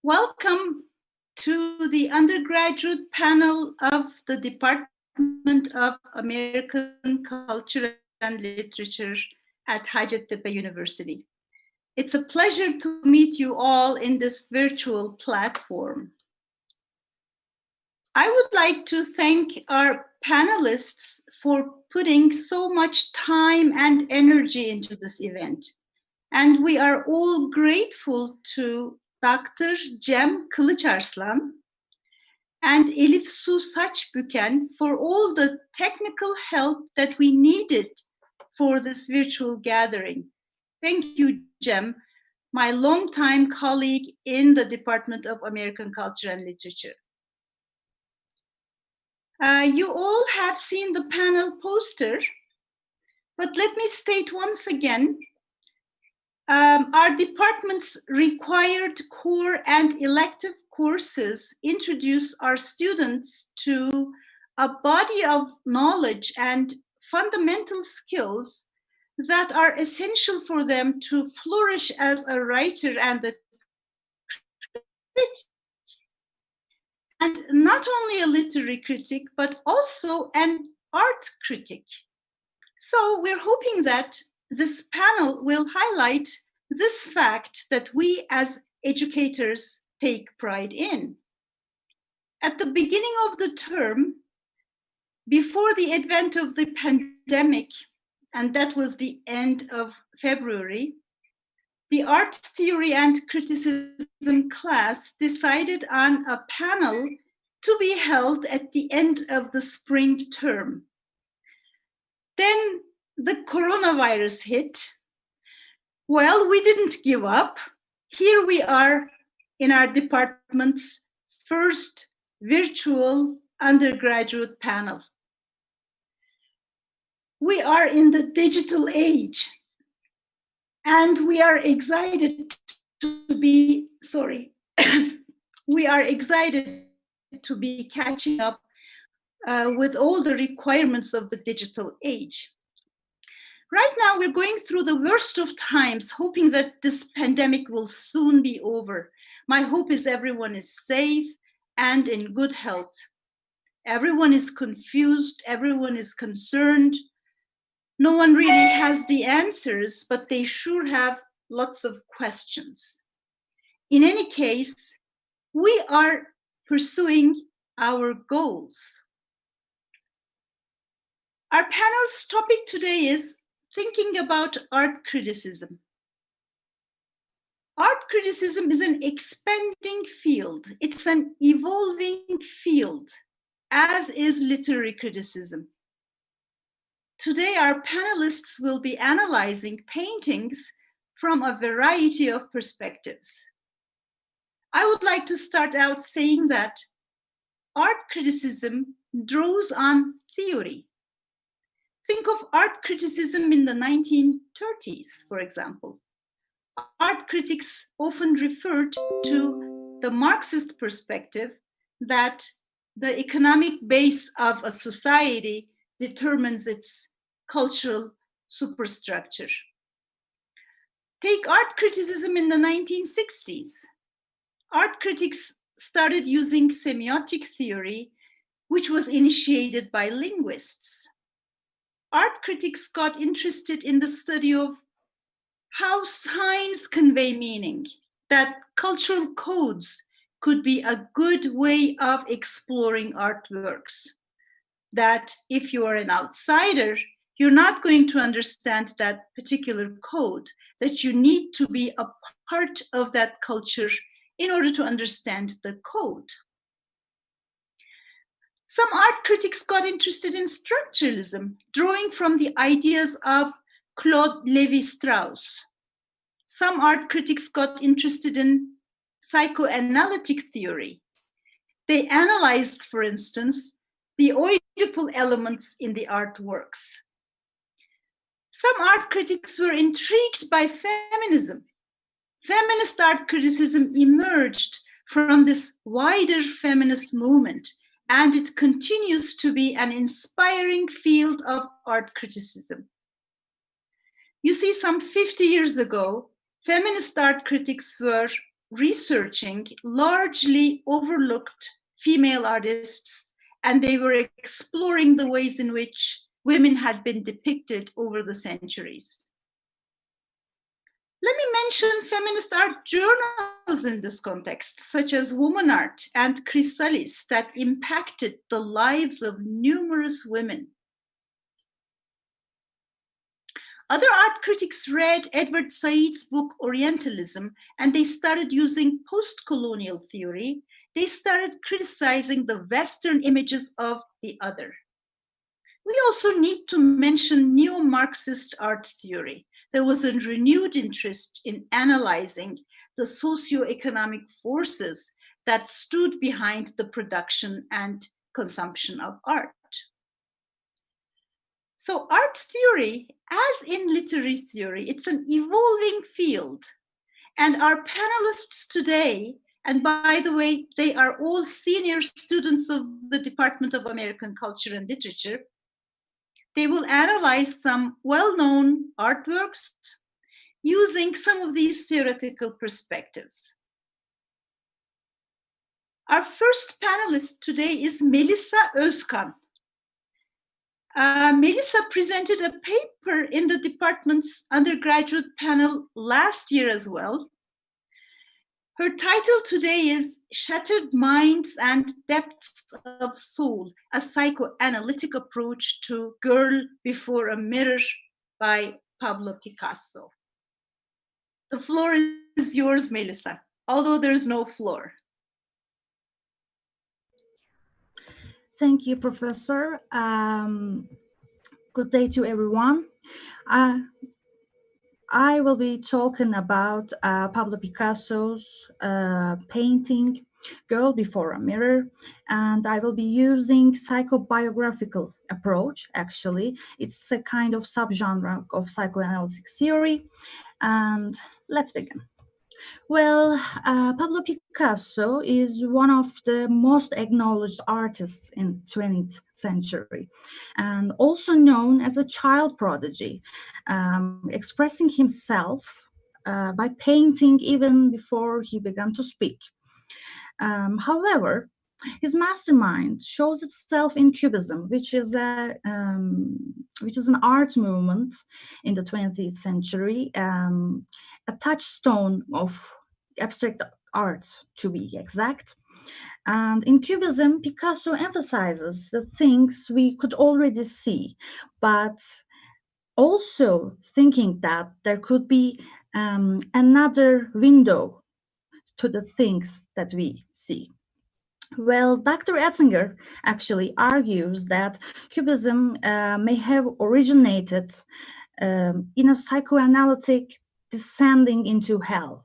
Welcome to the undergraduate panel of the Department of American Culture and Literature at Hacettepe University. It's a pleasure to meet you all in this virtual platform. I would like to thank our panelists for putting so much time and energy into this event. And we are all grateful to Dr. Cem Kılıçarslan and Elif Su Saçbüken for all the technical help that we needed for this virtual gathering. Thank you, Cem, my longtime colleague in the Department of American Culture and Literature. You all have seen the panel poster, but let me state once again, our department's required core and elective courses introduce our students to a body of knowledge and fundamental skills that are essential for them to flourish as a writer and a critic. And not only a literary critic, but also an art critic. So we're hoping that this panel will highlight this fact that we as educators take pride in. At the beginning of the term, before the advent of the pandemic, and that was the end of February, the art theory and criticism class decided on a panel to be held at the end of the spring term. Then the coronavirus hit. Well, we didn't give up. Here we are in our department's first virtual undergraduate panel. We are in the digital age, and we are excited to be, we are excited to be catching up with all the requirements of the digital age. Right now, we're going through the worst of times, hoping that this pandemic will soon be over. My hope is everyone is safe and in good health. Everyone is confused, everyone is concerned. No one really has the answers, but they sure have lots of questions. In any case, we are pursuing our goals. Our panel's topic today is thinking about art criticism. Art criticism is an expanding field. It's an evolving field, as is literary criticism. Today, our panelists will be analyzing paintings from a variety of perspectives. I would like to start out saying that art criticism draws on theory. Think of art criticism in the 1930s, for example. Art critics often referred to the Marxist perspective that the economic base of a society determines its cultural superstructure. Take art criticism in the 1960s. Art critics started using semiotic theory, which was initiated by linguists. Art critics got interested in the study of how signs convey meaning, that cultural codes could be a good way of exploring artworks, that if you are an outsider, you're not going to understand that particular code, that you need to be a part of that culture in order to understand the code. Some art critics got interested in structuralism, drawing from the ideas of Claude Lévi-Strauss. Some art critics got interested in psychoanalytic theory. They analyzed, for instance, the Oedipal elements in the artworks. Some art critics were intrigued by feminism. Feminist art criticism emerged from this wider feminist movement, and it continues to be an inspiring field of art criticism. You see, some 50 years ago, feminist art critics were researching largely overlooked female artists, and they were exploring the ways in which women had been depicted over the centuries. Let me mention feminist art journals in this context, such as Woman Art and Chrysalis, that impacted the lives of numerous women. Other art critics read Edward Said's book Orientalism, and they started using post-colonial theory. They started criticizing the Western images of the other. We also need to mention neo-Marxist art theory. There was a renewed interest in analyzing the socioeconomic forces that stood behind the production and consumption of art. So art theory, as in literary theory, it's an evolving field. And our panelists today, and by the way, they are all senior students of the Department of American Culture and Literature, they will analyze some well-known artworks using some of these theoretical perspectives. Our first panelist today is Melisa Özkan. Melisa presented a paper in the department's undergraduate panel last year as well. Her title today is Shattered Minds and Depths of Soul, a Psychoanalytic Approach to Girl Before a Mirror by Pablo Picasso. The floor is yours, Melisa, although there's no floor. Thank you, Professor. Good day to everyone. I will be talking about Pablo Picasso's painting, Girl Before a Mirror, and I will be using psychobiographical approach, actually. It's a kind of subgenre of psychoanalytic theory, and let's begin. Well, Pablo Picasso is one of the most acknowledged artists in 20th century, and also known as a child prodigy, expressing himself by painting even before he began to speak. However, his mastermind shows itself in Cubism, which is an art movement in the 20th century, a touchstone of abstract art, to be exact. And in Cubism, Picasso emphasizes the things we could already see, but also thinking that there could be another window to the things that we see. Well, Dr. Ettinger actually argues that Cubism may have originated in a psychoanalytic descending into hell,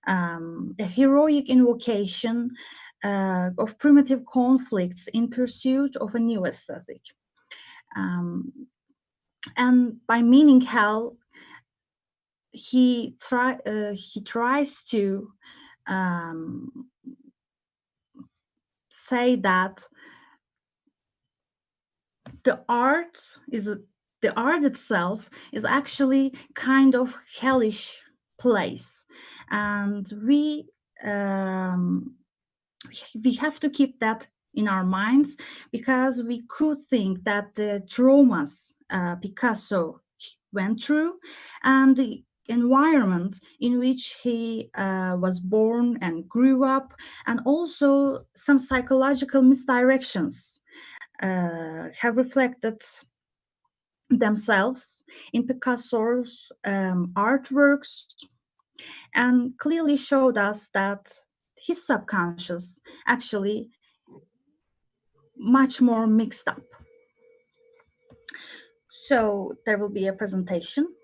a heroic invocation of primitive conflicts in pursuit of a new aesthetic. And by meaning hell, he tries to say that the art itself is actually kind of hellish place, and we have to keep that in our minds, because we could think that the traumas Picasso went through and the environment in which he was born and grew up, and also some psychological misdirections have reflected themselves in Picasso's artworks, and clearly showed us that his subconscious actually much more mixed up. So there will be a presentation.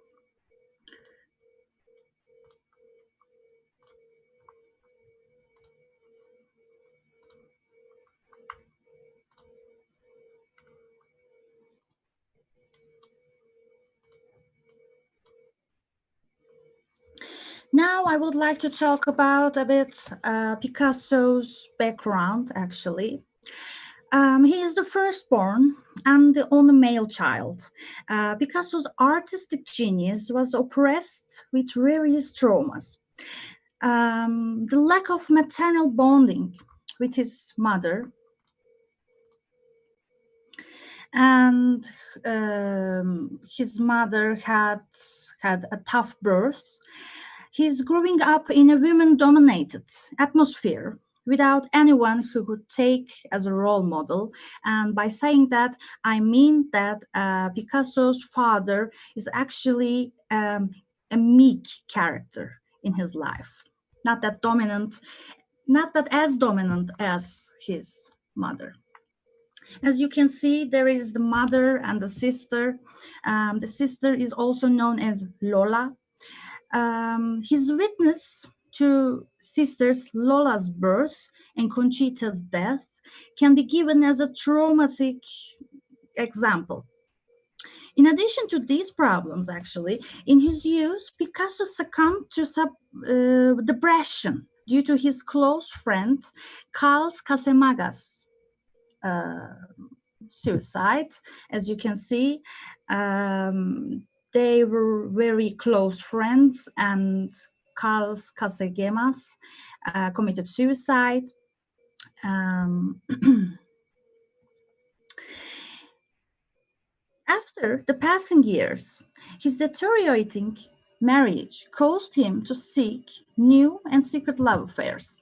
Now I would like to talk about a bit Picasso's background, actually. He is the firstborn and the only male child. Picasso's artistic genius was oppressed with various traumas. The lack of maternal bonding with his mother, and his mother had a tough birth. He's growing up in a women-dominated atmosphere without anyone who could take as a role model. And by saying that, I mean that Picasso's father is actually a meek character in his life, not that dominant, not that as dominant as his mother. As you can see, there is the mother and the sister. The sister is also known as Lola. His witness to sisters Lola's birth and Conchita's death can be given as a traumatic example. In addition to these problems, actually, in his youth, Picasso succumbed to depression due to his close friend Carl Casamaga's suicide. As you can see, they were very close friends, and Carlos Casagemas committed suicide. After the passing years, his deteriorating marriage caused him to seek new and secret love affairs.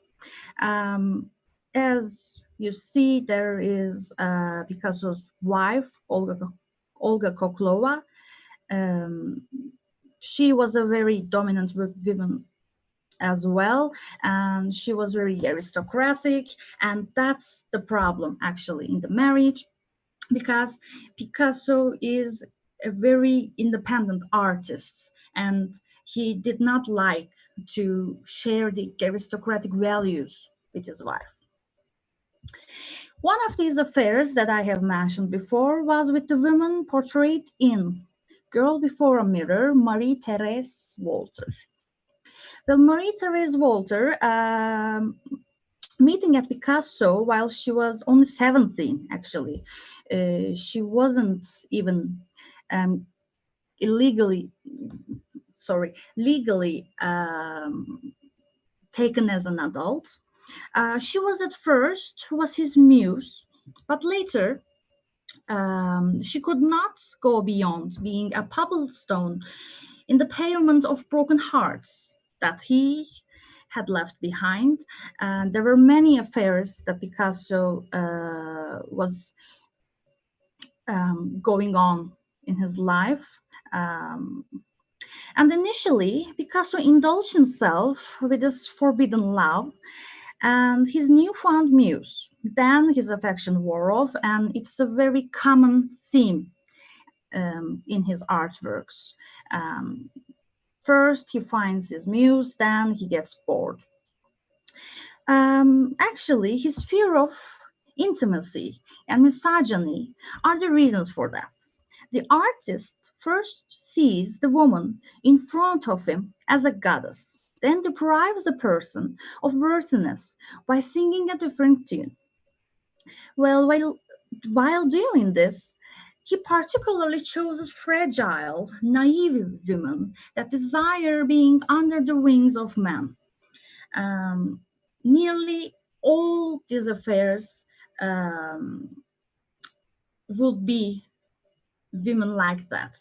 As you see, there is Picasso's wife, Olga Koklova. She was a very dominant woman as well, and she was very aristocratic, and that's the problem actually in the marriage, because Picasso is a very independent artist, and he did not like to share the aristocratic values with his wife. One of these affairs that I have mentioned before was with the woman portrayed in Girl Before a Mirror, Marie-Thérèse Walter. Well, Marie-Thérèse Walter, meeting at Picasso while she was only 17, actually. She wasn't even legally taken as an adult. She was at first was his muse, but later she could not go beyond being a pebble stone in the pavement of broken hearts that he had left behind. And there were many affairs that Picasso was going on in his life. And initially, Picasso indulged himself with his forbidden love and his newfound muse. Then his affection wore off, and it's a very common theme in his artworks. First, he finds his muse, then he gets bored. Actually, his fear of intimacy and misogyny are the reasons for that. The artist first sees the woman in front of him as a goddess, then deprives the person of worthiness by singing a different tune. Well, while doing this, he particularly chooses fragile, naive women that desire being under the wings of men. Um, Nearly all these affairs would be women like that.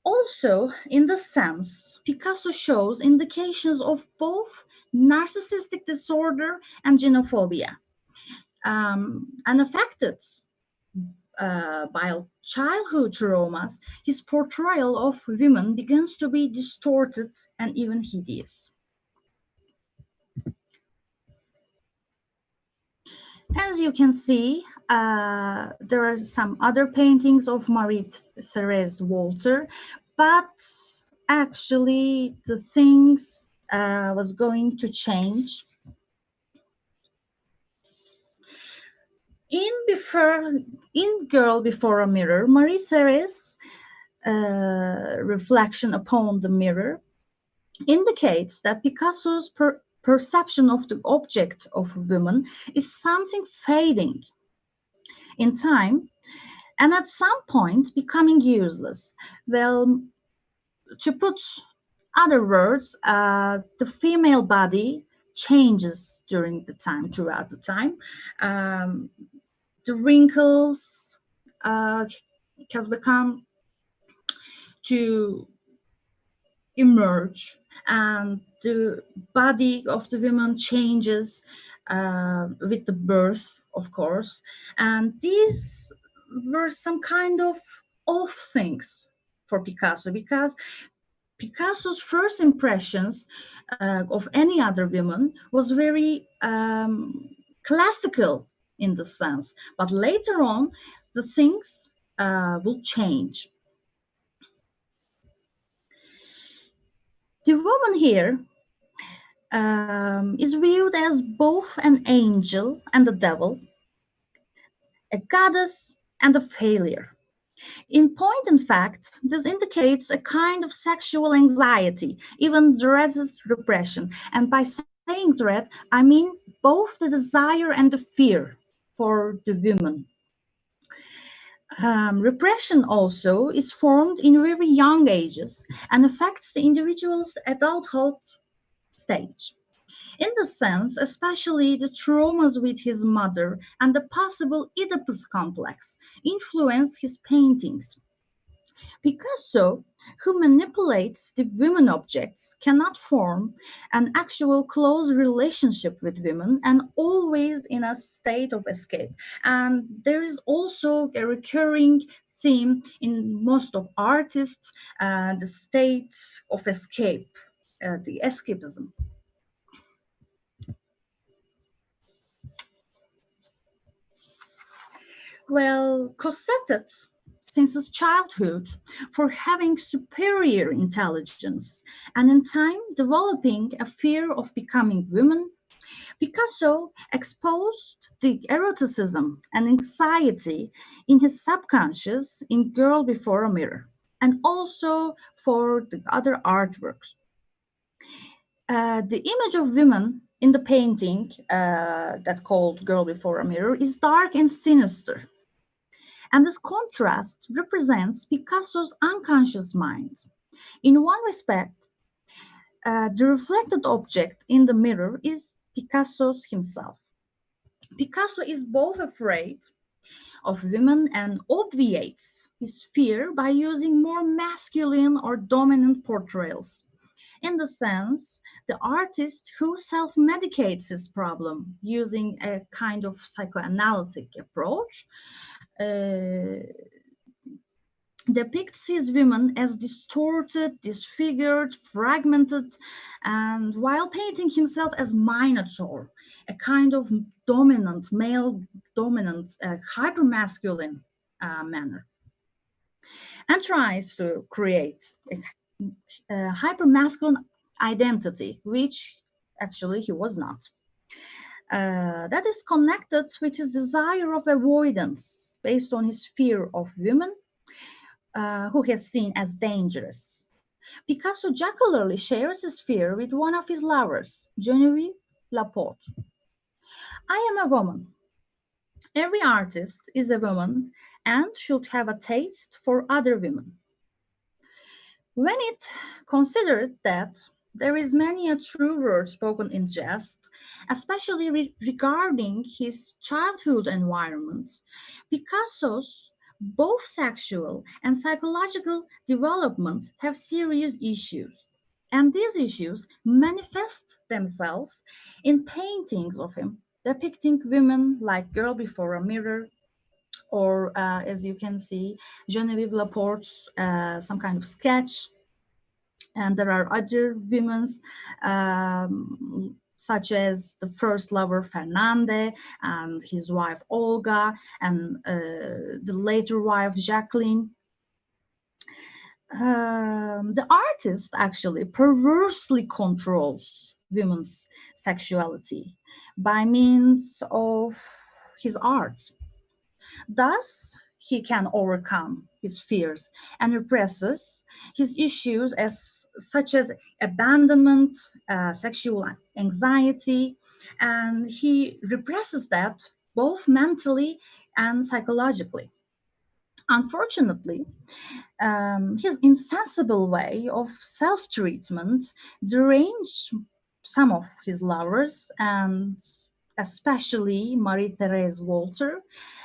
Also, in the sense, Picasso shows indications of both narcissistic disorder and xenophobia. Unaffected by childhood traumas, his portrayal of women begins to be distorted and even hideous. As you can see, there are some other paintings of Marie-Thérèse Walter, but actually the things was going to change. In Girl Before a Mirror, Marie-Thérèse reflection upon the mirror indicates that Picasso's perception of the object of women is something fading in time and at some point becoming useless. Well, to put other words, the female body changes throughout the time. The wrinkles has become to emerge, and the body of the woman changes with the birth, of course. And these were some kind of off things for Picasso, because Picasso's first impressions of any other woman was very classical in the sense, but later on the things will change. The woman here is viewed as both an angel and a devil, a goddess and a failure. In point and fact, this indicates a kind of sexual anxiety, even dreaded repression. And by saying dread, I mean both the desire and the fear for the woman. Repression also is formed in very young ages and affects the individual's adulthood stage. In the sense, especially the traumas with his mother and the possible Oedipus complex influence his paintings. Picasso, who manipulates the women objects, cannot form an actual close relationship with women and always in a state of escape. And there is also a recurring theme in most of artists, the state of escape, the escapism. Well, cossetted since his childhood for having superior intelligence and in time developing a fear of becoming women, Picasso exposed the eroticism and anxiety in his subconscious in Girl Before a Mirror and also for the other artworks. The image of women in the painting that called Girl Before a Mirror is dark and sinister. And this contrast represents Picasso's unconscious mind. In one respect, the reflected object in the mirror is Picasso's himself. Picasso is both afraid of women and obviates his fear by using more masculine or dominant portrayals. In the sense, the artist who self medicates his problem using a kind of psychoanalytic approach uh, depicts his women as distorted, disfigured, fragmented, and while painting himself as Minotaur, a kind of dominant, male dominant, hypermasculine manner, and tries to create a hypermasculine identity, which actually he was not. That is connected with his desire of avoidance based on his fear of women who he has seen as dangerous. Picasso jocularly shares his fear with one of his lovers, Genevieve Laporte. I am a woman. Every artist is a woman and should have a taste for other women. When it considered that there is many a true word spoken in jest, especially regarding his childhood environment, Picasso's both sexual and psychological development have serious issues. And these issues manifest themselves in paintings of him depicting women like Girl Before a Mirror, or as you can see, Genevieve Laporte's some kind of sketch. And there are other women's, such as the first lover Fernande and his wife Olga, and the later wife Jacqueline. The artist actually perversely controls women's sexuality by means of his art. Thus, he can overcome his fears and represses his issues as such as abandonment, sexual anxiety, and he represses that both mentally and psychologically. Unfortunately, his insensible way of self treatment deranged some of his lovers, and especially Marie Therese Walter,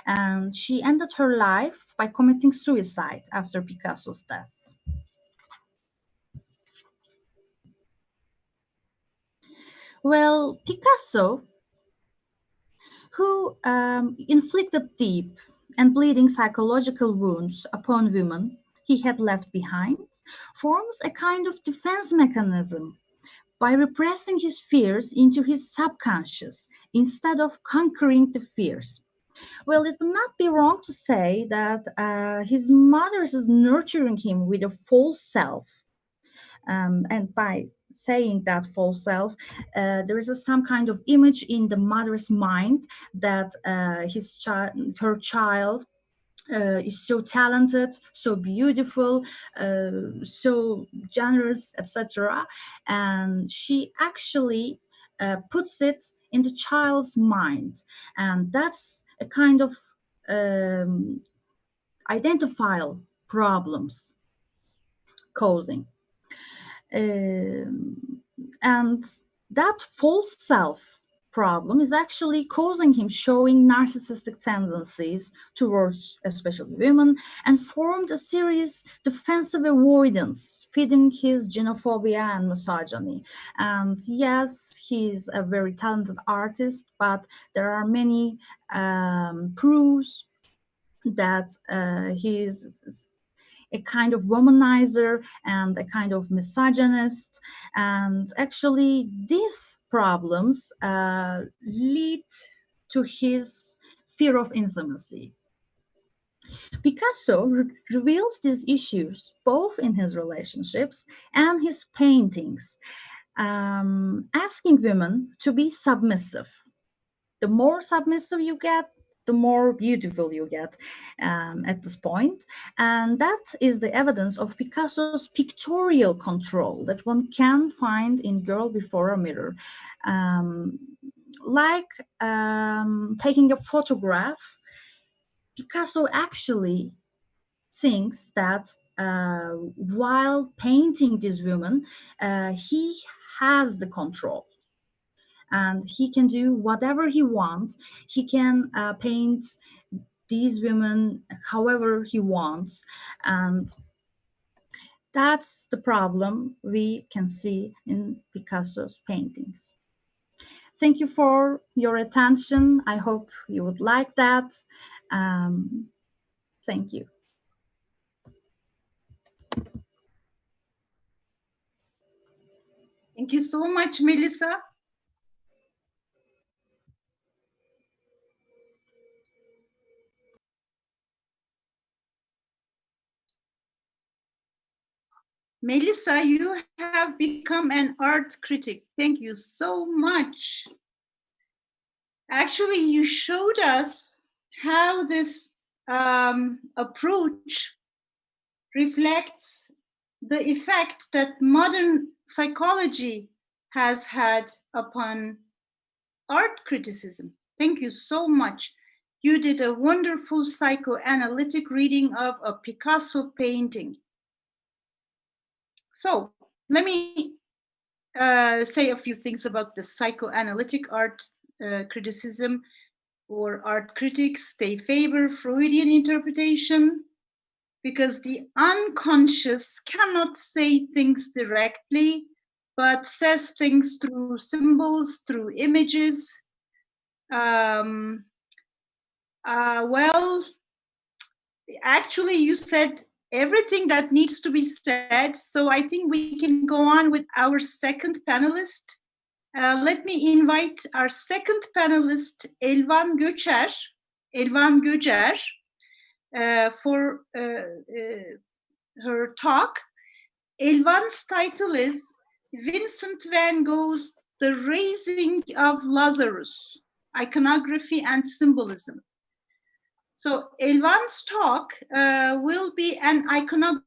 and she ended her life by committing suicide after Picasso's death. Well, Picasso, who inflicted deep and bleeding psychological wounds upon women he had left behind, forms a kind of defense mechanism by repressing his fears into his subconscious instead of conquering the fears. Well, it would not be wrong to say that his mother is nurturing him with a false self. And by saying that false self, there is some kind of image in the mother's mind that her child is so talented, so beautiful, so generous, etc. And she actually puts it in the child's mind. And that's a kind of um, identifiable problems causing. Um, and that false self problem is actually causing him showing narcissistic tendencies towards especially women, and formed a serious defensive avoidance feeding his xenophobia and misogyny. And yes, he's a very talented artist, but there are many proofs that he's a kind of womanizer and a kind of misogynist. And actually, these problems lead to his fear of intimacy. Picasso reveals these issues both in his relationships and his paintings, asking women to be submissive. The more submissive you get, the more beautiful you get at this point. And that is the evidence of Picasso's pictorial control that one can find in Girl Before a Mirror. Um, like taking a photograph, Picasso actually thinks that while painting this woman, he has the control and he can do whatever he wants. He can paint these women however he wants. And that's the problem we can see in Picasso's paintings. Thank you for your attention. I hope you would like that. Thank you. Thank you so much, Melissa. Melissa, you have become an art critic. Thank you so much. Actually, you showed us how this approach reflects the effect that modern psychology has had upon art criticism. Thank you so much. You did a wonderful psychoanalytic reading of a Picasso painting. So let me say a few things about the psychoanalytic art criticism or art critics. They favor Freudian interpretation because the unconscious cannot say things directly, but says things through symbols, through images. Well, actually, you said everything that needs to be said, so I think we can go on with our second panelist. Let me invite our second panelist, Elvan Göçer. Elvan Göçer, for her talk. Elvan's title is Vincent van Gogh's The Raising of Lazarus, Iconography and Symbolism. So Elvan's talk will be an iconography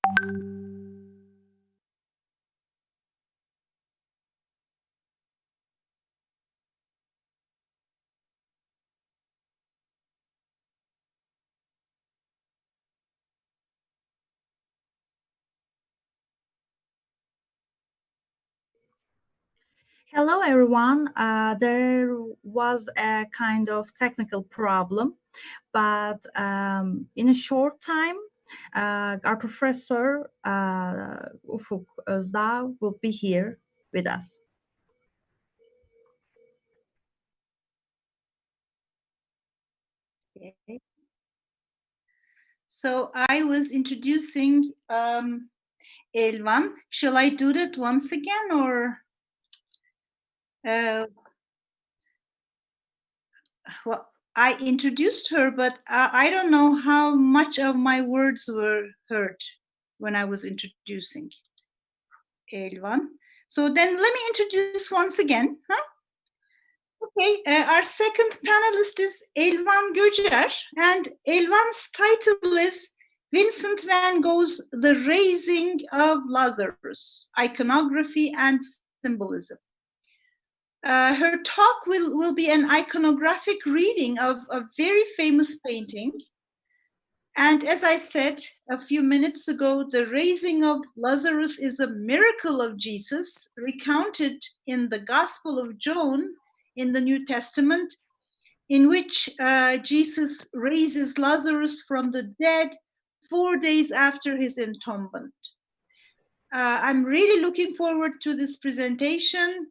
Hello, everyone. There was a kind of technical problem, but in a short time, our professor, Ufuk Özdağ, will be here with us. Okay. So I was introducing Elvan. Shall I do that once again, or well, I introduced her, but I don't know how much of my words were heard when I was introducing Elvan. So then let me introduce once again. Huh? Okay, our second panelist is Elvan Göcer, and Elvan's title is Vincent van Gogh's The Raising of Lazarus, Iconography and Symbolism. Her talk will be an iconographic reading of a very famous painting. And as I said a few minutes ago, the raising of Lazarus is a miracle of Jesus recounted in the Gospel of John in the New Testament, in which Jesus raises Lazarus from the dead 4 days after his entombment. I'm really looking forward to this presentation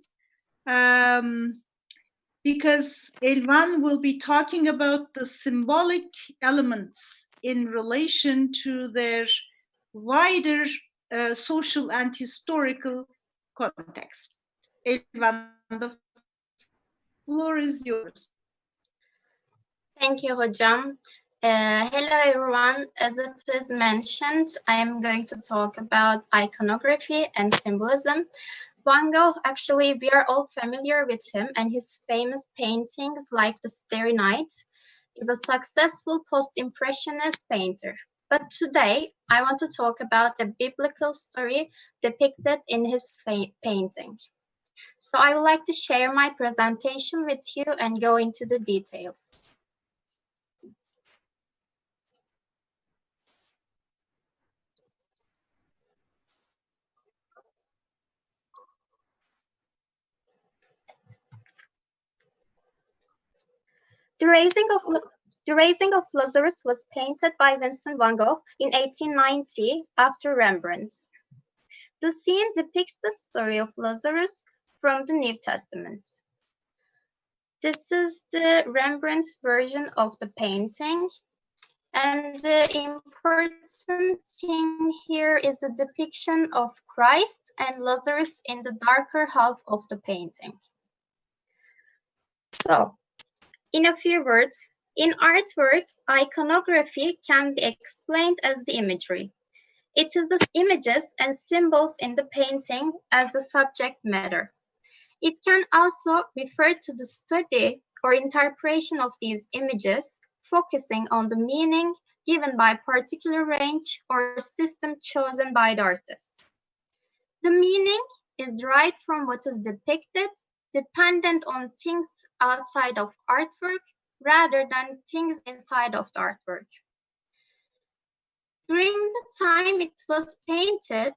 because Elvan will be talking about the symbolic elements in relation to their wider social and historical context. Elvan, the floor is yours. Thank you, Hocam. Hello, everyone. As it is mentioned, I am going to talk about iconography and symbolism. Van Gogh, actually, we are all familiar with him and his famous paintings like The Starry Night, is a successful post-impressionist painter. But today, I want to talk about a biblical story depicted in his painting. So I would like to share my presentation with you and go into the details. The Raising of Lazarus was painted by Vincent van Gogh in 1890 after Rembrandt. The scene depicts the story of Lazarus from the New Testament. This is the Rembrandt's version of the painting, and the important thing here is the depiction of Christ and Lazarus in the darker half of the painting. So, in a few words, in artwork, iconography can be explained as the imagery. It is the images and symbols in the painting as the subject matter. It can also refer to the study or interpretation of these images, focusing on the meaning given by a particular range or system chosen by the artist. The meaning is derived from what is depicted, dependent on things outside of artwork rather than things inside of the artwork. During the time it was painted,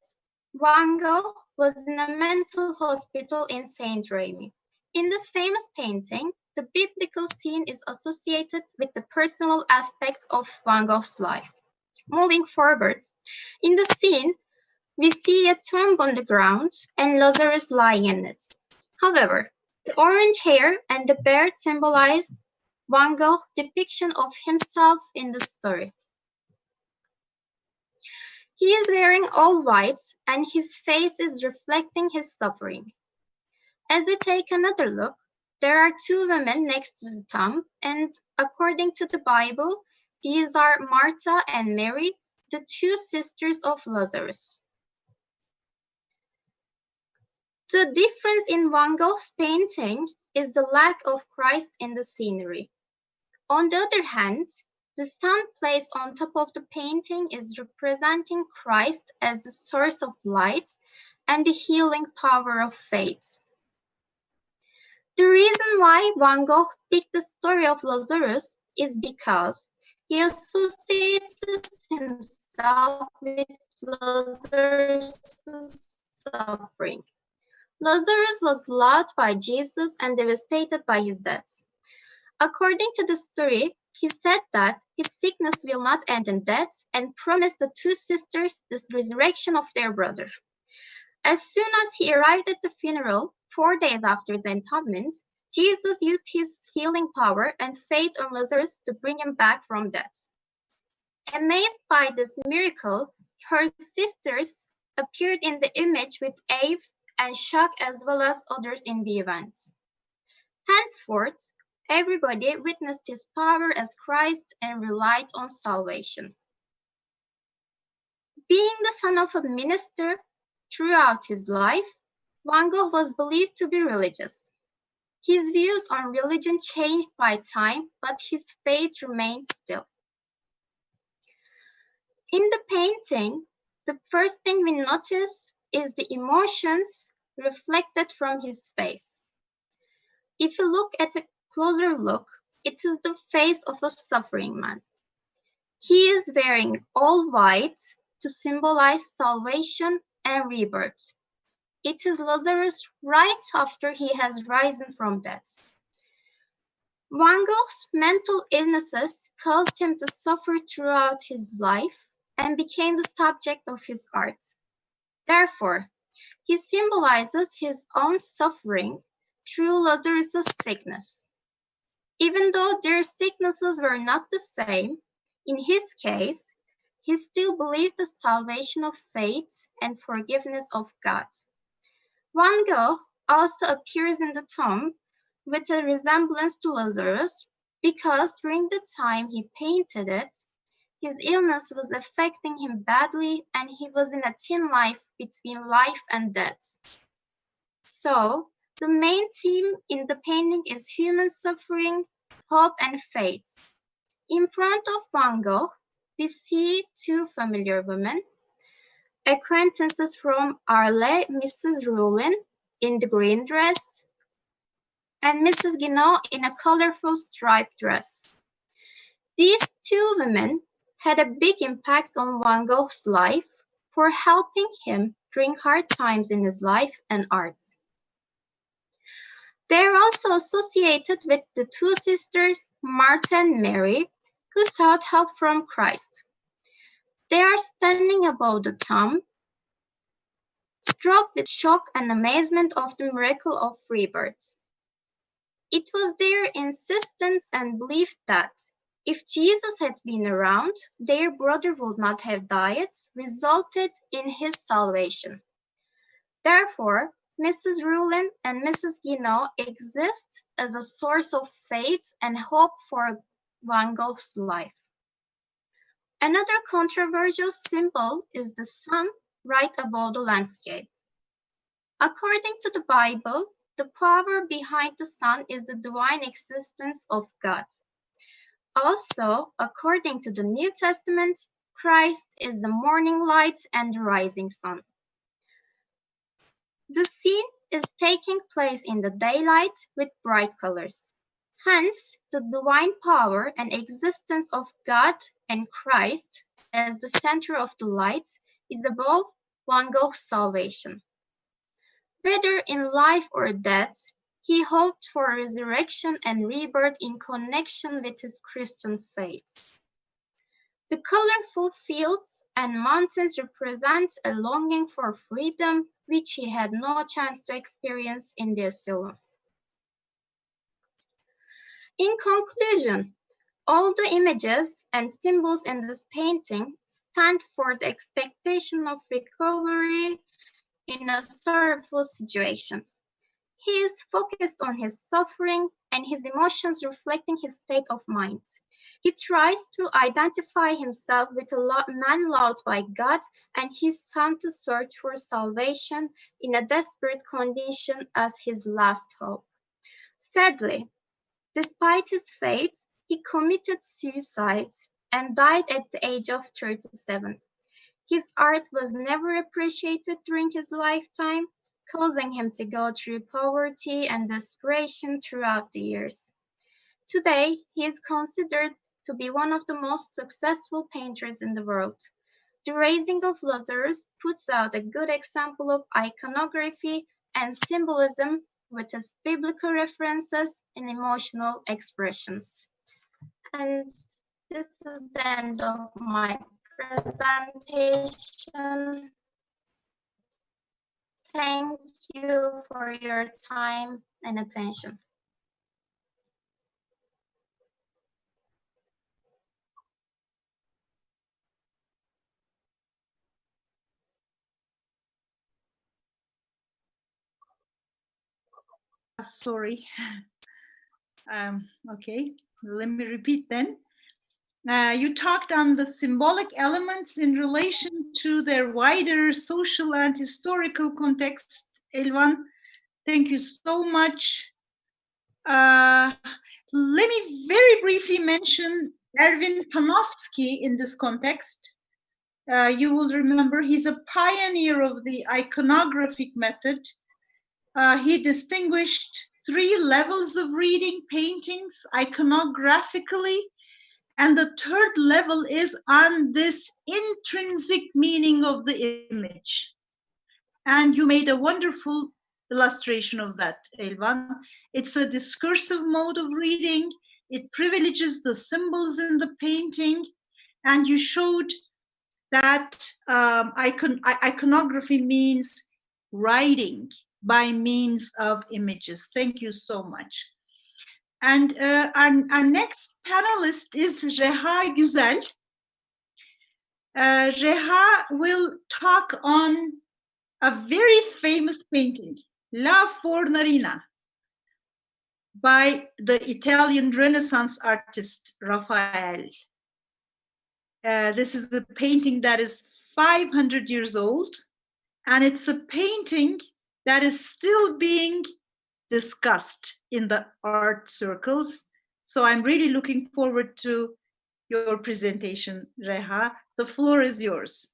Van Gogh was in a mental hospital in Saint Remy. In this famous painting, the biblical scene is associated with the personal aspect of Van Gogh's life. Moving forward, in the scene, we see a tomb on the ground and Lazarus lying in it. However, the orange hair and the beard symbolize Van Gogh's depiction of himself in the story. He is wearing all white and his face is reflecting his suffering. As we take another look, there are two women next to the tomb, and according to the Bible, these are Martha and Mary, the two sisters of Lazarus. The difference in Van Gogh's painting is the lack of Christ in the scenery. On the other hand, The sun placed on top of the painting is representing Christ as the source of light and the healing power of faith. The reason why Van Gogh picked the story of Lazarus is because he associates himself with Lazarus' suffering. Lazarus was loved by Jesus and devastated by his death. According to the story, he said that his sickness will not end in death and promised the two sisters the resurrection of their brother. As soon as he arrived at the funeral, 4 days after his entombment, Jesus used his healing power and faith on Lazarus to bring him back from death. Amazed by this miracle, her sisters appeared in the image with awe and shock as well as others in the event. Henceforth, everybody witnessed his power as Christ and relied on salvation. Being the son of a minister throughout his life, Van Gogh was believed to be religious. His views on religion changed by time, but his faith remained still. In the painting, the first thing we notice is the emotions reflected from his face. If you look at a closer look, it is the face of a suffering man. He is wearing all white to symbolize salvation and rebirth. It is Lazarus right after he has risen from death. Van Gogh's mental illnesses caused him to suffer throughout his life and became the subject of his art. Therefore, he symbolizes his own suffering through Lazarus' sickness. Even though their sicknesses were not the same, in his case, he still believed the salvation of faith and forgiveness of God. Van Gogh also appears in the tomb with a resemblance to Lazarus because during the time he painted it, his illness was affecting him badly and he was in a thin life between life and death. So, the main theme in the painting is human suffering, hope, and faith. In front of Van Gogh, we see two familiar women, acquaintances from Arles, Mrs. Roulin in the green dress, and Mrs. Guinaud in a colorful striped dress. These two women had a big impact on Van Gogh's life for helping him during hard times in his life and art. They are also associated with the two sisters, Martha and Mary, who sought help from Christ. They are standing above the tomb, struck with shock and amazement of the miracle of rebirth. It was their insistence and belief that if Jesus had been around, their brother would not have died, resulted in his salvation. Therefore, Mrs. Roulin and Mrs. Guinaud exist as a source of faith and hope for Van Gogh's life. Another controversial symbol is the sun right above the landscape. According to the Bible, the power behind the sun is the divine existence of God. Also, according to the New Testament, Christ is the morning light and the rising sun. The scene is taking place in the daylight with bright colors. Hence, the divine power and existence of God and Christ as the center of the light is above Van Gogh's salvation. Whether in life or death, he hoped for resurrection and rebirth in connection with his Christian faith. The colorful fields and mountains represent a longing for freedom, which he had no chance to experience in the asylum. In conclusion, all the images and symbols in this painting stand for the expectation of recovery in a sorrowful situation. He is focused on his suffering and his emotions reflecting his state of mind. He tries to identify himself with a man loved by God and his son to search for salvation in a desperate condition as his last hope. Sadly, despite his faith, He committed suicide and died at the age of 37. His art was never appreciated during his lifetime, causing him to go through poverty and desperation throughout the years. Today, he is considered to be one of the most successful painters in the world. The Raising of Lazarus puts out a good example of iconography and symbolism with its biblical references and emotional expressions. And this is the end of my presentation. Thank you for your time and attention. Sorry. Okay, let me repeat then. You talked on the symbolic elements in relation to their wider social and historical context. Elvan, thank you so much. Let me very briefly mention Erwin Panofsky in this context. You will remember he's a pioneer of the iconographic method. He distinguished 3 levels of reading paintings iconographically, and the 3rd level is on this intrinsic meaning of the image. And you made a wonderful illustration of that, Elvan. It's a discursive mode of reading. It privileges the symbols in the painting, and you showed that iconography means writing by means of images. Thank you so much. And our next panelist is Reha Güzel. Reha will talk on a very famous painting, La Fornarina, by the Italian Renaissance artist Raphael. This is a painting that is 500 years old, and it's a painting that is still being discussed in the art circles. So I'm really looking forward to your presentation, Reha. The floor is yours.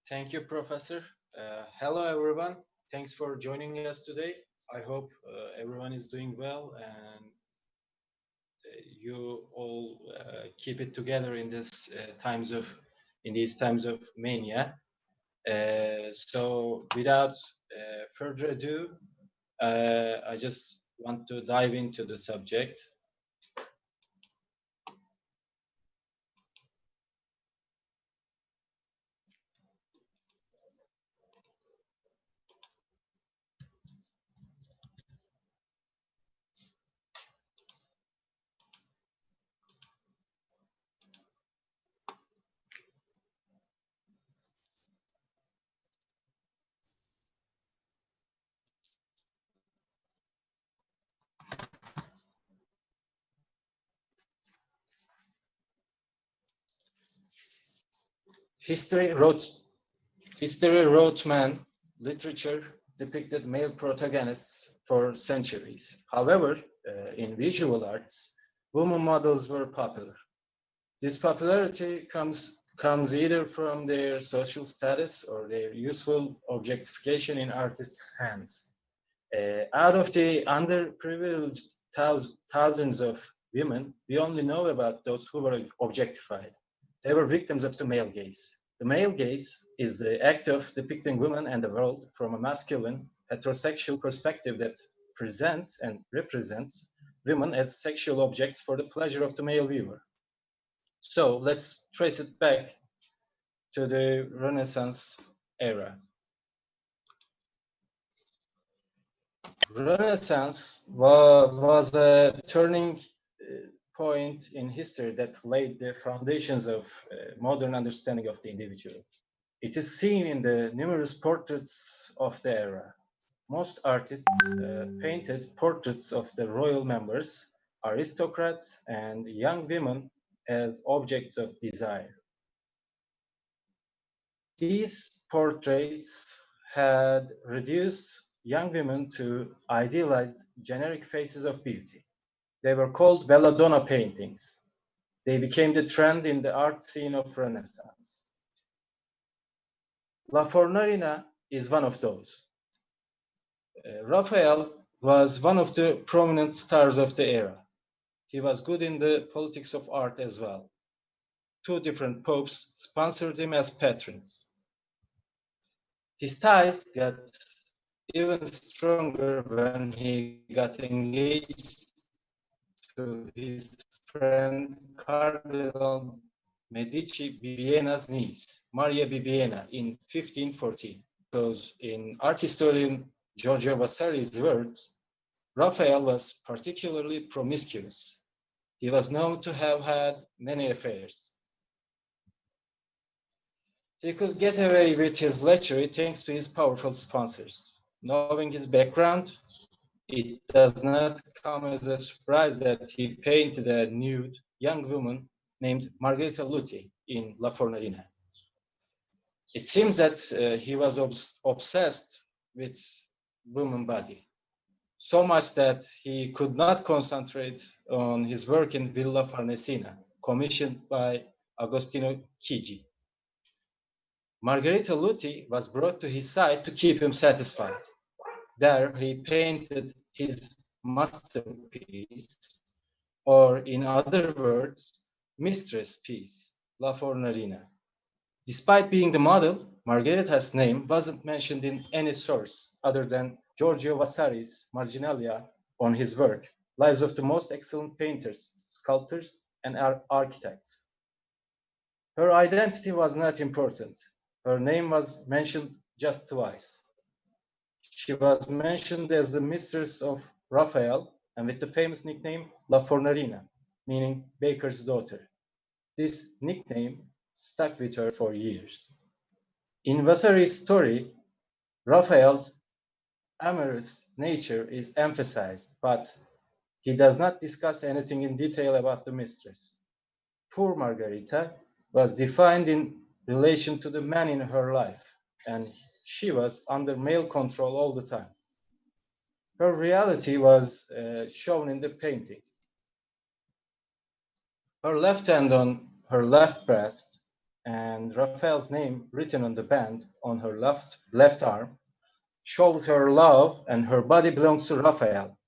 Thank you, Professor. Hello, everyone. Thanks for joining us today. I hope everyone is doing well and you all keep it together in this in these times of mania. So, without further ado, I just want to dive into the subject. History wrote man, literature depicted male protagonists for centuries. However, in visual arts, women models were popular. This popularity comes either from their social status or their useful objectification in artists' hands. Out of the underprivileged thousands of women, we only know about those who were objectified. They were victims of the male gaze. The male gaze is the act of depicting women and the world from a masculine, heterosexual perspective that presents and represents women as sexual objects for the pleasure of the male viewer. So let's trace it back to the Renaissance era. Renaissance was a turning point in history that laid the foundations of modern understanding of the individual. It is seen in the numerous portraits of the era. Most artists painted portraits of the royal members, aristocrats, and young women as objects of desire. These portraits had reduced young women to idealized generic faces of beauty. They were called belladonna paintings. They became the trend in the art scene of Renaissance. La Fornarina is one of those. Raphael was one of the prominent stars of the era. He was good in the politics of art as well. 2 different popes sponsored him as patrons. His ties got even stronger when he got engaged to his friend Cardinal Medici Bibiena's niece, Maria Bibiena, in 1514. Because in art historian Giorgio Vasari's words, Raphael was particularly promiscuous. He was known to have had many affairs. He could get away with his lechery thanks to his powerful sponsors. Knowing his background, it does not come as a surprise that he painted a nude young woman named Margherita Luti in La Fornarina. It seems that he was obsessed with woman body, so much that he could not concentrate on his work in Villa Farnesina, commissioned by Agostino Chigi. Margherita Luti was brought to his side to keep him satisfied. There he painted his masterpiece, or in other words, mistress piece, La Fornarina. Despite being the model, Margherita's name wasn't mentioned in any source other than Giorgio Vasari's marginalia on his work, Lives of the Most Excellent Painters, Sculptors, and Architects. Her identity was not important. Her name was mentioned just twice. She was mentioned as the mistress of Raphael and with the famous nickname La Fornarina, meaning baker's daughter. This nickname stuck with her for years. In Vasari's story, Raphael's amorous nature is emphasized, but he does not discuss anything in detail about the mistress. Poor Margherita was defined in relation to the man in her life, and she was under male control all the time. Her reality was shown in the painting. Her left hand on her left breast and Raphael's name written on the band on her left arm shows her love, and her body belongs to Raphael.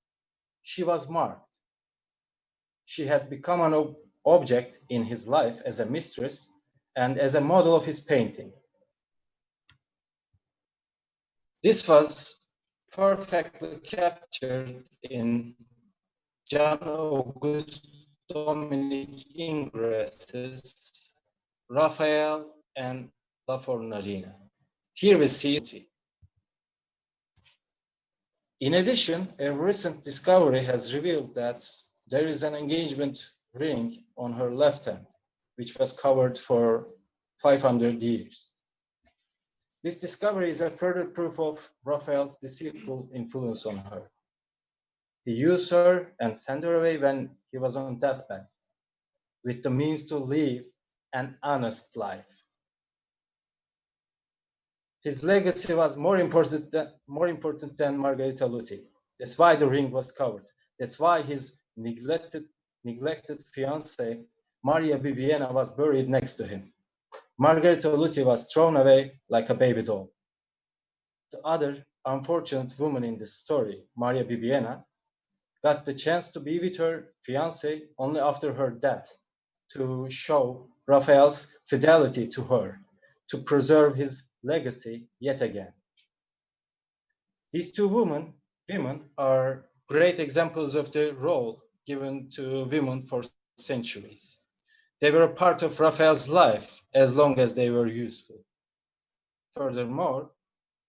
She was marked. She had become an object in his life as a mistress and as a model of his painting. This was perfectly captured in John August Dominic Ingras's Raphael and La Fornarina. Here we see. In addition, a recent discovery has revealed that there is an engagement ring on her left hand, which was covered for 500 years. This discovery is a further proof of Raphael's deceitful influence on her. He used her and sent her away when he was on deathbed, with the means to live an honest life. His legacy was more important than Margherita Luti. That's why the ring was covered. That's why his neglected fiancée, Maria Bibiena, was buried next to him. Margherita Luti was thrown away like a baby doll. The other unfortunate woman in this story, Maria Bibiena, got the chance to be with her fiancé only after her death to show Raphael's fidelity to her, to preserve his legacy yet again. These 2 women are great examples of the role given to women for centuries. They were a part of Raphael's life as long as they were useful. Furthermore,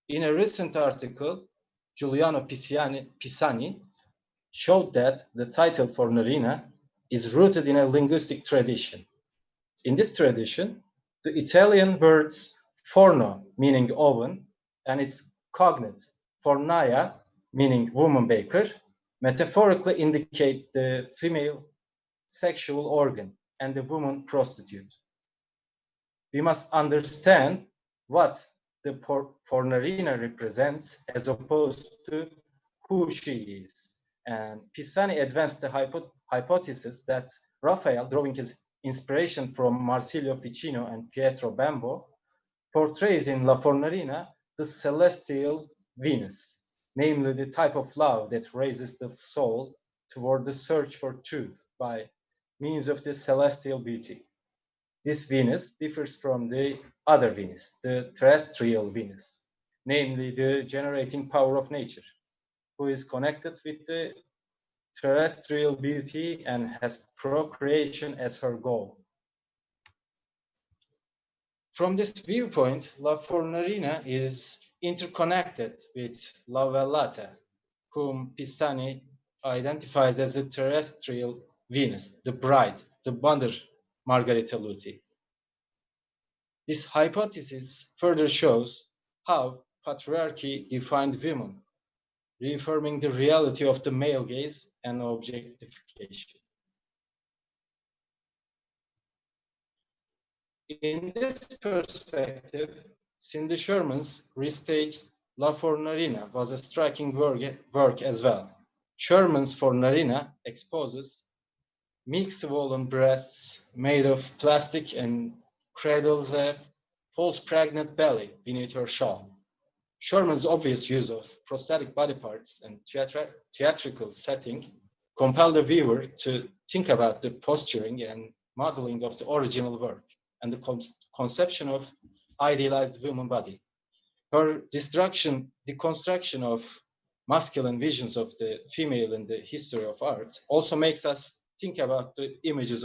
in a recent article, Giuliano Pisani showed that the title Fornarina is rooted in a linguistic tradition. In this tradition, the Italian words forno, meaning oven, and its cognate, fornaia, meaning woman baker, metaphorically indicate the female sexual organ and the woman prostitute. We must understand what the Fornarina represents as opposed to who she is. And Pisani advanced the hypothesis that Raphael, drawing his inspiration from Marsilio Ficino and Pietro Bembo, portrays in La Fornarina the celestial Venus, namely the type of love that raises the soul toward the search for truth by means of the celestial beauty. This Venus differs from the other Venus, the terrestrial Venus, namely the generating power of nature, who is connected with the terrestrial beauty and has procreation as her goal. From this viewpoint, La Fornarina is interconnected with La Vellata, whom Pisani identifies as the terrestrial Venus, the bride, the mother Margherita Luti. This hypothesis further shows how patriarchy defined women, reaffirming the reality of the male gaze and objectification. In this perspective, Cindy Sherman's restaged La Fornarina was a striking work as well. Sherman's Fornarina exposes mixed swollen breasts made of plastic and cradles a false pregnant belly beneath her shawl. Sherman's obvious use of prosthetic body parts and theatrical setting compelled the viewer to think about the posturing and modeling of the original work and the conception of idealized human body. Her deconstruction of masculine visions of the female in the history of art also makes us think about the images